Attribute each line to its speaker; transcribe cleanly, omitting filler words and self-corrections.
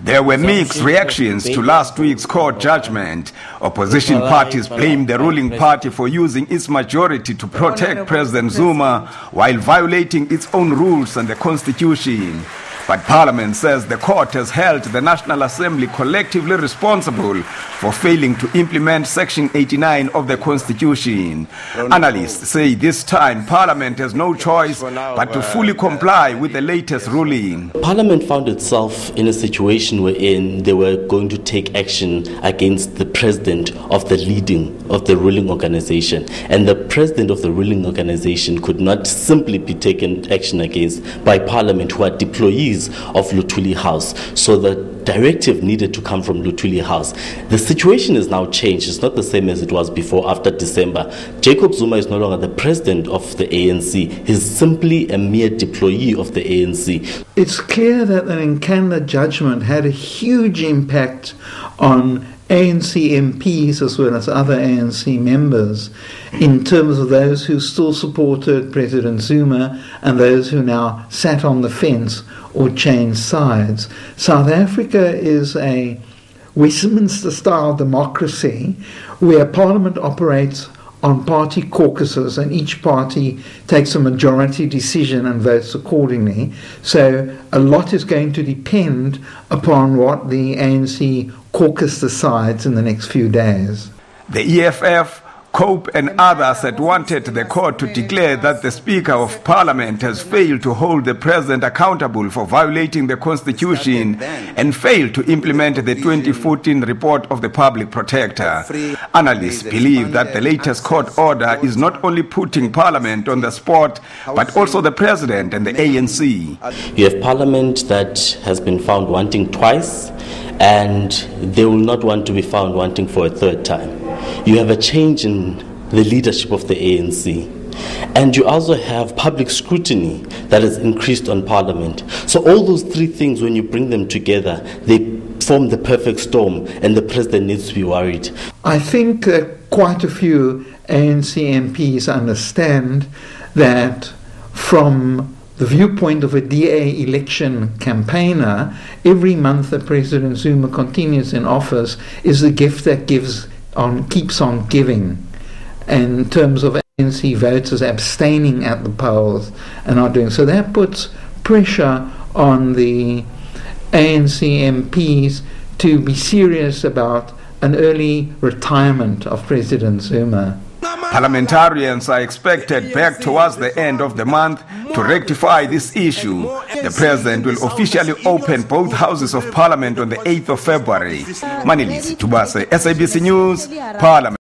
Speaker 1: There were mixed reactions to last week's court judgment. Opposition parties blamed the ruling party for using its majority to protect President Zuma while violating its own rules and the constitution. But Parliament says the court has held the National Assembly collectively responsible for failing to implement Section 89 of the Constitution. Analysts say this time Parliament has no choice but to fully comply with the latest ruling.
Speaker 2: Parliament found itself in a situation wherein they were going to take action against the president of the ruling organization. And the president of the ruling organization could not simply be taken action against by Parliament, who are deployees of Luthuli House. So the directive needed to come from Luthuli House. The situation is now changed. It's not the same as it was before after December. Jacob Zuma is no longer the president of the ANC. He's simply a mere deployee of the ANC.
Speaker 3: It's clear that the Nkandla judgment had a huge impact on ANC MPs as well as other ANC members in terms of those who still supported President Zuma and those who now sat on the fence or changed sides. South Africa is a Westminster-style democracy where Parliament operates on party caucuses and each party takes a majority decision and votes accordingly. So a lot is going to depend upon what the ANC caucus decides in the next few days.
Speaker 1: The EFF, COPE and others had wanted the court to declare that the Speaker of Parliament has failed to hold the President accountable for violating the Constitution and failed to implement the 2014 report of the Public Protector. Analysts believe that the latest court order is not only putting Parliament on the spot, but also the President and the ANC.
Speaker 2: You have Parliament that has been found wanting twice, and they will not want to be found wanting for a third time. You have a change in the leadership of the ANC. And you also have public scrutiny that has increased on Parliament. So all those three things, when you bring them together, they form the perfect storm, and the President needs to be worried.
Speaker 3: I think that quite a few ANC MPs understand that from the viewpoint of a DA election campaigner, every month that President Zuma continues in office is a gift that keeps on giving, in terms of ANC voters abstaining at the polls and not doing so. That puts pressure on the ANC MPs to be serious about an early retirement of President Zuma.
Speaker 1: Parliamentarians are expected back towards the end of the month to rectify this issue. The President will officially open both houses of Parliament on the 8th of February. Manilisi Tubase, SABC News, Parliament.